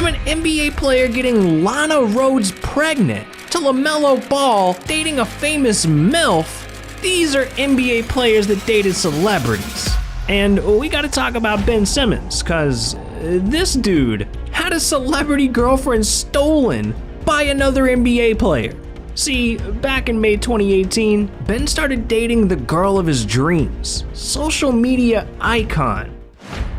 From an NBA player getting Lana Rhoades pregnant to LaMelo Ball dating a famous MILF, these are NBA players that dated celebrities. And we gotta talk about Ben Simmons, cause this dude had a celebrity girlfriend stolen by another NBA player. See, back in May 2018, Ben started dating the girl of his dreams, social media icon,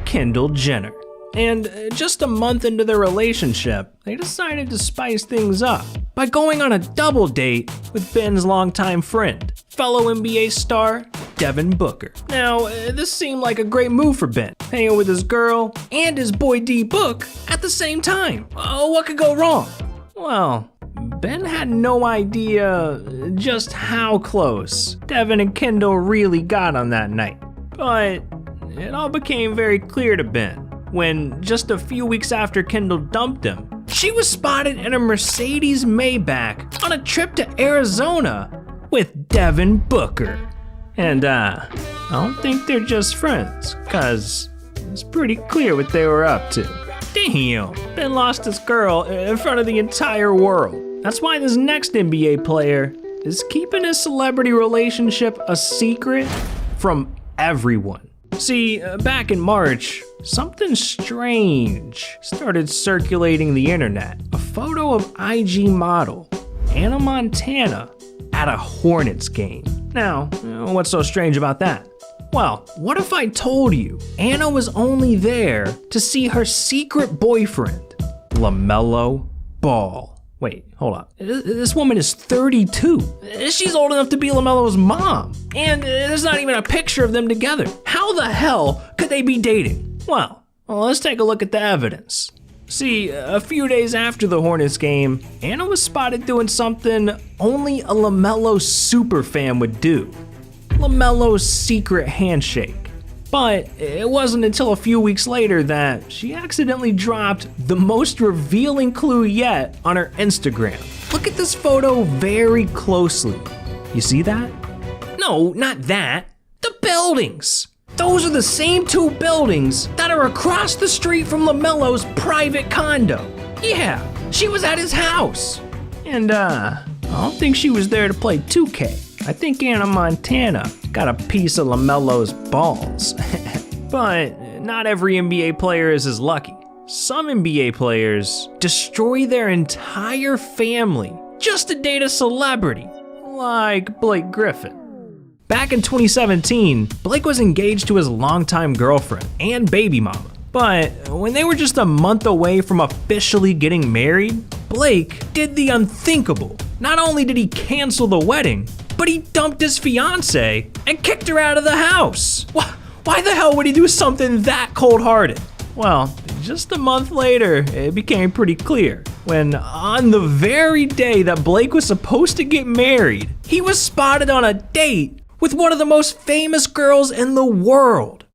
Kendall Jenner. And just a month into their relationship, they decided to spice things up by going on a double date with Ben's longtime friend, fellow NBA star Devin Booker. Now, this seemed like a great move for Ben, hanging with his girl and his boy D-Book at the same time. What could go wrong? Well, Ben had no idea just how close Devin and Kendall really got on that night. But it all became very clear to Ben when, just a few weeks after Kendall dumped him, she was spotted in a Mercedes Maybach on a trip to Arizona with Devin Booker. And I don't think they're just friends, cause it's pretty clear what they were up to. Damn, Ben lost his girl in front of the entire world. That's why this next NBA player is keeping his celebrity relationship a secret from everyone. See, back in March, something strange started circulating the internet. A photo of IG model Anna Montana at a Hornets game. Now, what's so strange about that? Well, what if I told you Anna was only there to see her secret boyfriend, LaMelo Ball? Wait, hold up. This woman is 32. She's old enough to be LaMelo's mom. And there's not even a picture of them together. How the hell could they be dating? Well, let's take a look at the evidence. See, a few days after the Hornets game, Anna was spotted doing something only a LaMelo superfan would do. LaMelo's secret handshake. But it wasn't until a few weeks later that she accidentally dropped the most revealing clue yet on her Instagram. Look at this photo very closely. You see that? No, not that. The buildings. Those are the same two buildings that are across the street from LaMelo's private condo. Yeah, she was at his house. And I don't think she was there to play 2K. I think Anna Montana got a piece of LaMelo's balls. But not every NBA player is as lucky. Some NBA players destroy their entire family just to date a celebrity, like Blake Griffin. Back in 2017, Blake was engaged to his longtime girlfriend and baby mama. But when they were just a month away from officially getting married, Blake did the unthinkable. Not only did he cancel the wedding, but he dumped his fiance and kicked her out of the house. Why the hell would he do something that cold-hearted? Well, just a month later, it became pretty clear when on the very day that Blake was supposed to get married, he was spotted on a date with one of the most famous girls in the world,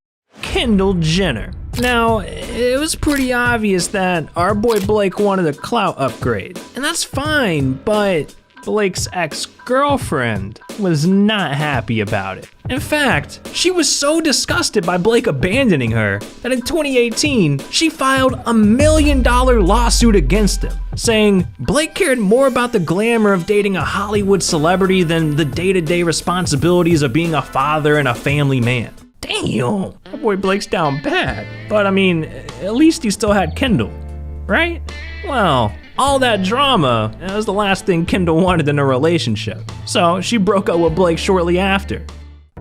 Kendall Jenner. Now, it was pretty obvious that our boy Blake wanted a clout upgrade, and that's fine, but Blake's ex-girlfriend was not happy about it. In fact, she was so disgusted by Blake abandoning her that in 2018, she filed a $1 million lawsuit against him, saying Blake cared more about the glamour of dating a Hollywood celebrity than the day-to-day responsibilities of being a father and a family man. Damn, that boy Blake's down bad. But I mean, at least he still had Kendall, right? Well, all that drama was the last thing Kendall wanted in a relationship. So she broke up with Blake shortly after.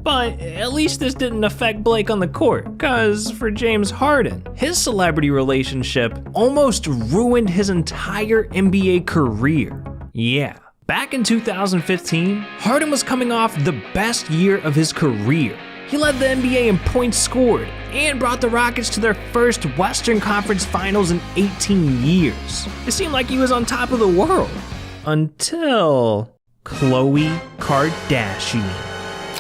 But at least this didn't affect Blake on the court, cause for James Harden, his celebrity relationship almost ruined his entire NBA career. Yeah. Back in 2015, Harden was coming off the best year of his career. He led the NBA in points scored and brought the Rockets to their first Western Conference Finals in 18 years. It seemed like he was on top of the world. Until Khloe Kardashian.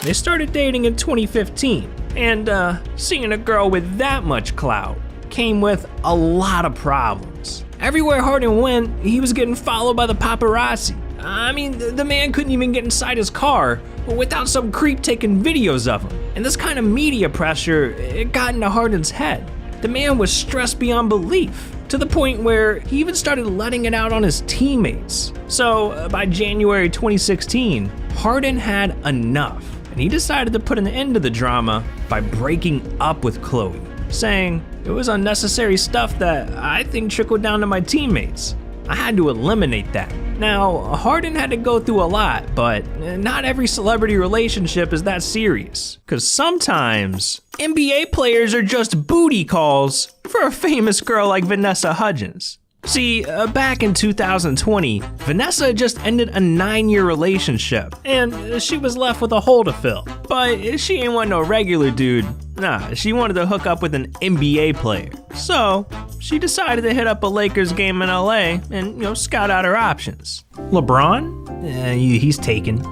They started dating in 2015, and seeing a girl with that much clout came with a lot of problems. Everywhere Harden went, he was getting followed by the paparazzi. I mean, the man couldn't even get inside his car without some creep taking videos of him. And this kind of media pressure, it got into Harden's head. The man was stressed beyond belief. to the point where he even started letting it out on his teammates. So by January 2016, Harden had enough, and he decided to put an end to the drama by breaking up with Chloe, saying, "It was unnecessary stuff that I think trickled down to my teammates. I had to eliminate that." Now, Harden had to go through a lot, but not every celebrity relationship is that serious. Cause sometimes NBA players are just booty calls for a famous girl like Vanessa Hudgens. See, back in 2020, Vanessa just ended a 9-year relationship, and she was left with a hole to fill. But she ain't want no regular dude. Nah, she wanted to hook up with an NBA player. So, she decided to hit up a Lakers game in LA and, scout out her options. LeBron? He's taken.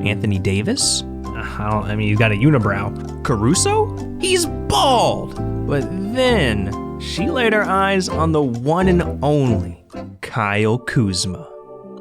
Anthony Davis? He's got a unibrow. Caruso? He's bald. But then, she laid her eyes on the one and only Kyle Kuzma.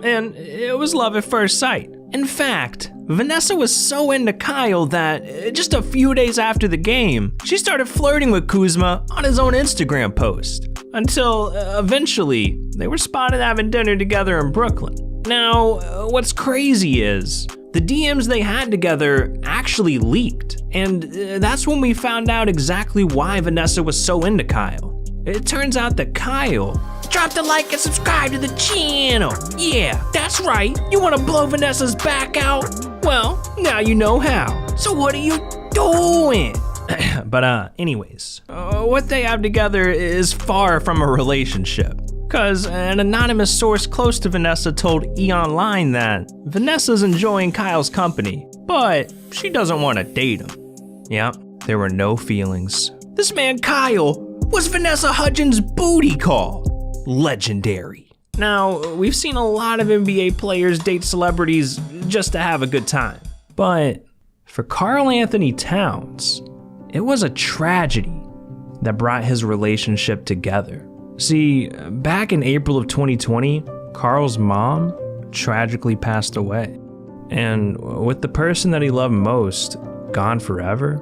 And it was love at first sight. In fact, Vanessa was so into Kyle that just a few days after the game, she started flirting with Kuzma on his own Instagram post. Until eventually, they were spotted having dinner together in Brooklyn. Now, what's crazy is, the DMs they had together actually leaked, and that's when we found out exactly why Vanessa was so into Kyle. It turns out that Kyle dropped a like and subscribe to the channel. Yeah, that's right. You want to blow Vanessa's back out? Well, now you know how. So what are you doing? But anyways, what they have together is far from a relationship. Cause an anonymous source close to Vanessa told E! Online that Vanessa's enjoying Kyle's company, but she doesn't want to date him. Yeah, there were no feelings. This man Kyle was Vanessa Hudgens' booty call. Legendary. Now, we've seen a lot of NBA players date celebrities just to have a good time. But for Karl Anthony Towns, it was a tragedy that brought his relationship together. See, back in April of 2020, Karl's mom tragically passed away. And with the person that he loved most gone forever,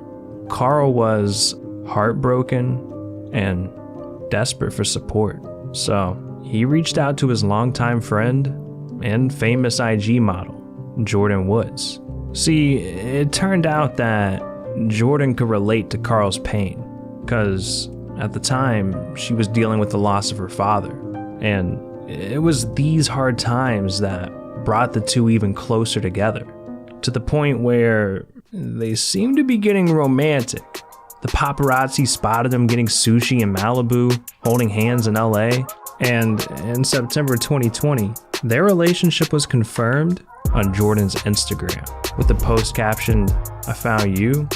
Karl was heartbroken and desperate for support. So he reached out to his longtime friend and famous IG model, Jordyn Woods. See, it turned out that Jordyn could relate to Karl's pain, because at the time, she was dealing with the loss of her father, and it was these hard times that brought the two even closer together, to the point where they seemed to be getting romantic. The paparazzi spotted them getting sushi in Malibu, holding hands in LA, and in September 2020, their relationship was confirmed on Jordyn's Instagram, with the post captioned, "I found you,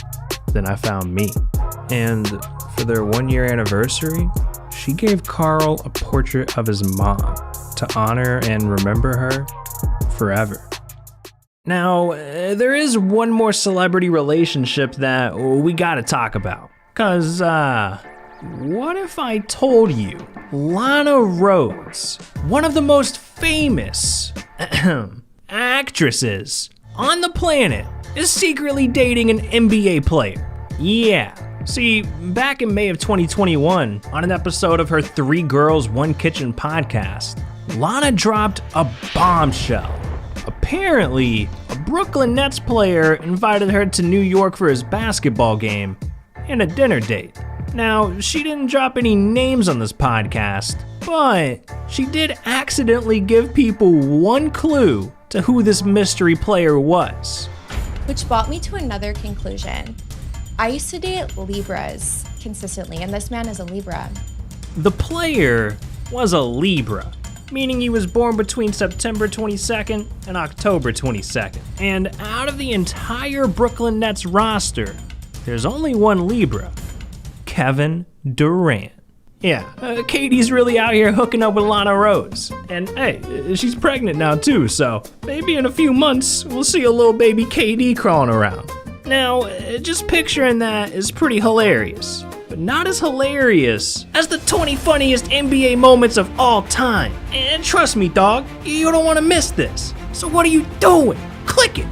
then I found me." And for their 1-year anniversary, she gave Karl a portrait of his mom to honor and remember her forever. Now, there is one more celebrity relationship that we gotta talk about. Cause, what if I told you Lana Rhoades, one of the most famous actresses on the planet, is secretly dating an NBA player? Yeah. See, back in May of 2021, on an episode of her 3 Girls, 1 Kitchen podcast, Lana dropped a bombshell. Apparently, a Brooklyn Nets player invited her to New York for his basketball game and a dinner date. Now, she didn't drop any names on this podcast, but she did accidentally give people one clue to who this mystery player was. Which brought me to another conclusion. I used to date Libras consistently, and this man is a Libra. The player was a Libra, meaning he was born between September 22nd and October 22nd. And out of the entire Brooklyn Nets roster, there's only one Libra, Kevin Durant. Yeah, Katie's really out here hooking up with Lana Rhoades. And hey, she's pregnant now too, so maybe in a few months, we'll see a little baby KD crawling around. Now, just picturing that is pretty hilarious, but not as hilarious as the 20 funniest NBA moments of all time. And trust me, dog, you don't want to miss this. So what are you doing? Click it!